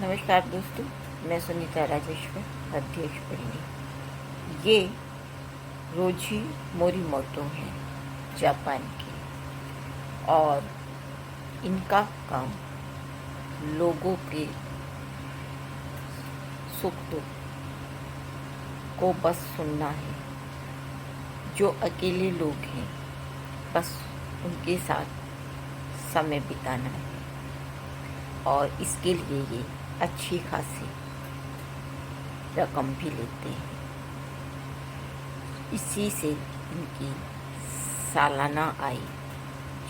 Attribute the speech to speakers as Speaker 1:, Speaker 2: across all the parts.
Speaker 1: नमस्कार दोस्तों, मैं सुनीता राजेश्वर अध्यक्षपल्ली। ये रोजी मोरीमोटो हैं जापान के, और इनका काम लोगों के सुख दुख को बस सुनना है। जो अकेले लोग हैं बस उनके साथ समय बिताना है, और इसके लिए ये अच्छी खासी रकम भी लेते हैं। इसी से इनकी सालाना आय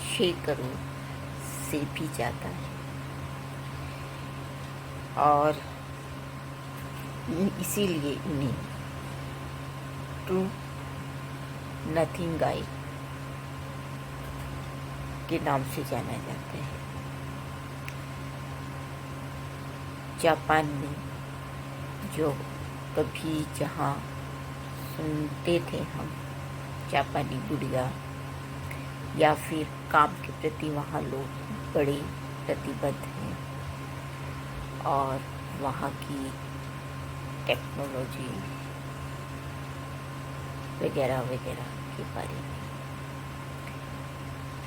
Speaker 1: 6 करोड़ से भी ज़्यादा है, और इसीलिए इन्हें ट्रू नथिंग गाय के नाम से जाना जाता है। जापान में जो कभी जहाँ सुनते थे हम जापानी गुड़िया, या फिर काम के प्रति वहाँ लोग बड़े प्रतिबद्ध हैं, और वहाँ की टेक्नोलॉजी वगैरह वगैरह के बारे में।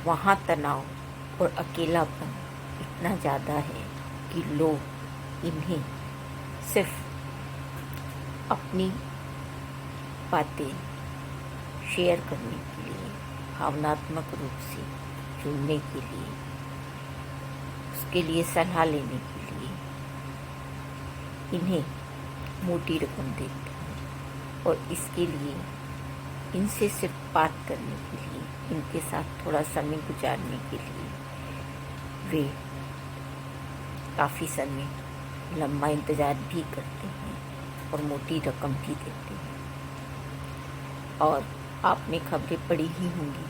Speaker 1: वहाँ तनाव और अकेलापन इतना ज़्यादा है कि लोग इन्हें सिर्फ अपनी बातें शेयर करने के लिए, भावनात्मक रूप से जुड़ने के लिए, उसके लिए सलाह लेने के लिए इन्हें मोटी रकम देते हैं, और इसके लिए इनसे सिर्फ बात करने के लिए, इनके साथ थोड़ा समय गुजारने के लिए वे काफ़ी समय लंबा इंतज़ार भी करते हैं और मोटी रकम भी देते हैं। और आपने खबरें पढ़ी ही होंगी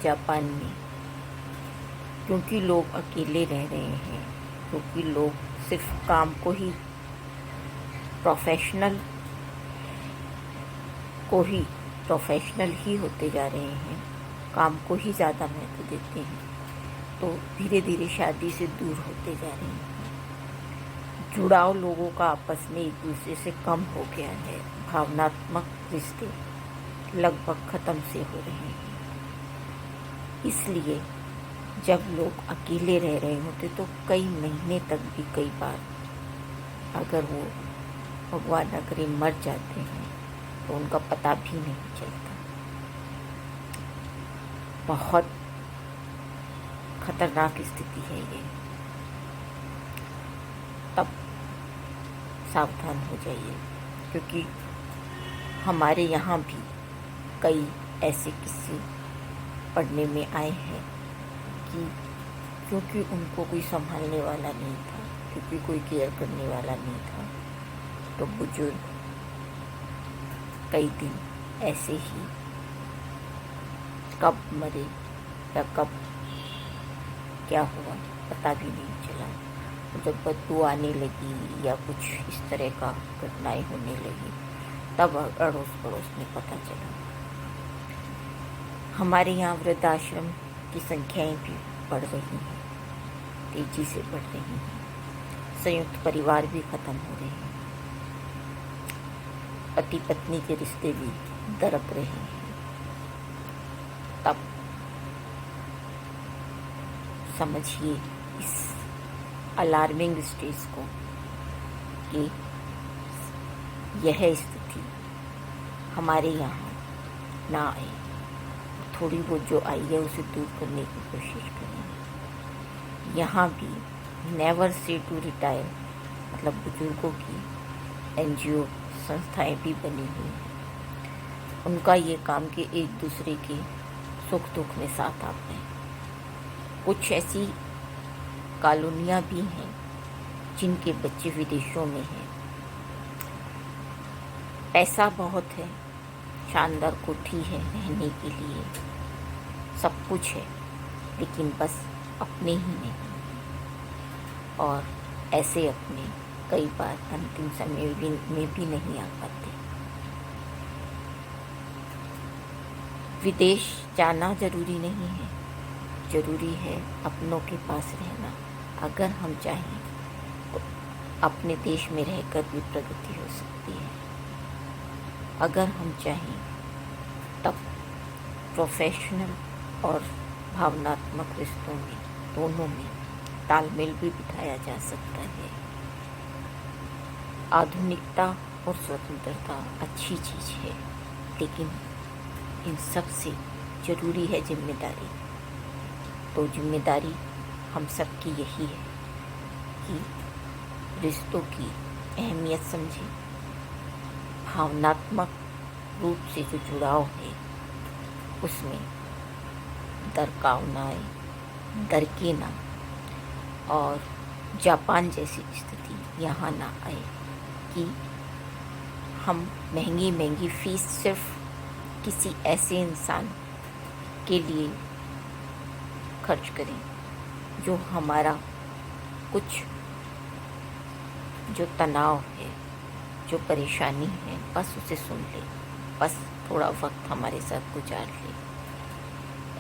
Speaker 1: जापान में, क्योंकि लोग अकेले रह रहे हैं, क्योंकि लोग सिर्फ काम को ही प्रोफेशनल ही होते जा रहे हैं, काम को ही ज़्यादा महत्व देते हैं, तो धीरे धीरे शादी से दूर होते जा रहे हैं। जुड़ाव लोगों का आपस में एक दूसरे से कम हो गया है, भावनात्मक रिश्ते लगभग ख़त्म से हो रहे हैं। इसलिए जब लोग अकेले रह रहे होते तो कई महीने तक भी कई बार, अगर वो भगवान न करे मर जाते हैं, तो उनका पता भी नहीं चलता। बहुत खतरनाक स्थिति है ये। तब सावधान हो जाइए, क्योंकि हमारे यहाँ भी कई ऐसे किस्से पढ़ने में आए हैं कि क्योंकि उनको कोई संभालने वाला नहीं था, क्योंकि कोई केयर करने वाला नहीं था, तो बुजुर्ग कई दिन ऐसे ही कब मरे या कब क्या हुआ पता भी नहीं चला। जब बदबू आने लगी या कुछ इस तरह का घटनाएं होने लगी, तब अड़ोस पड़ोस में पता चला। हमारे यहाँ वृद्धाश्रम की संख्याएं भी बढ़ रही हैं, तेजी से बढ़ रही हैं। संयुक्त परिवार भी खत्म हो रहे हैं, पति पत्नी के रिश्ते भी दरक रहे हैं। तब समझिए इस अलार्मिंग स्टेज को कि यह स्थिति हमारे यहाँ ना आए। थोड़ी बहुत जो आई है उसे दूर करने की कोशिश करें। यहाँ भी नेवर से टू रिटायर, मतलब बुजुर्गों की NGO संस्थाएं भी बनी हुई हैं। उनका ये काम कि एक दूसरे के सुख दुख में साथ आते हैं। कुछ ऐसी कॉलोनियाँ भी हैं जिनके बच्चे विदेशों में हैं। पैसा बहुत है, शानदार कोठी है रहने के लिए, सब कुछ है, लेकिन बस अपने ही नहीं। और ऐसे अपने कई बार अंतिम समय में भी नहीं आ पाते। विदेश जाना जरूरी नहीं है, जरूरी है अपनों के पास रहना। अगर हम चाहें तो अपने देश में रहकर भी प्रगति हो सकती है। अगर हम चाहें तब प्रोफेशनल और भावनात्मक रिश्तों में दोनों में तालमेल भी बिठाया जा सकता है। आधुनिकता और स्वतंत्रता अच्छी चीज़ है, लेकिन इन सब से ज़रूरी है जिम्मेदारी। तो जिम्मेदारी हम सब की यही है कि रिश्तों की अहमियत समझें, भावनात्मक रूप से जो जुड़ाव है उसमें दरकाव ना आए, दरके ना, और जापान जैसी स्थिति यहाँ ना आए कि हम महंगी फीस सिर्फ किसी ऐसे इंसान के लिए खर्च करें जो हमारा कुछ जो तनाव है, जो परेशानी है, बस उसे सुन ले, बस थोड़ा वक्त हमारे साथ गुजार ले।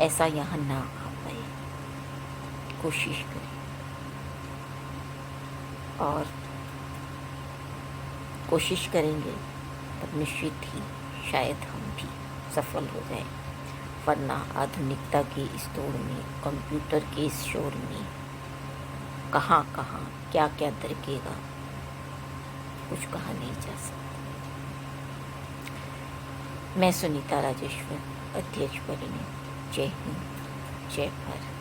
Speaker 1: ऐसा यहाँ ना आ पाए, कोशिश करें। और कोशिश करेंगे तब निश्चित ही शायद हम भी सफल हो जाएं। वरना आधुनिकता के इस दौर में, कंप्यूटर के इस शोर में कहाँ कहाँ क्या क्या दरकेगा, कुछ कहा नहीं जा सकता। मैं सुनीता राजेश्वर, अध्यक्ष परिणय। जय हिंद, जय भारत।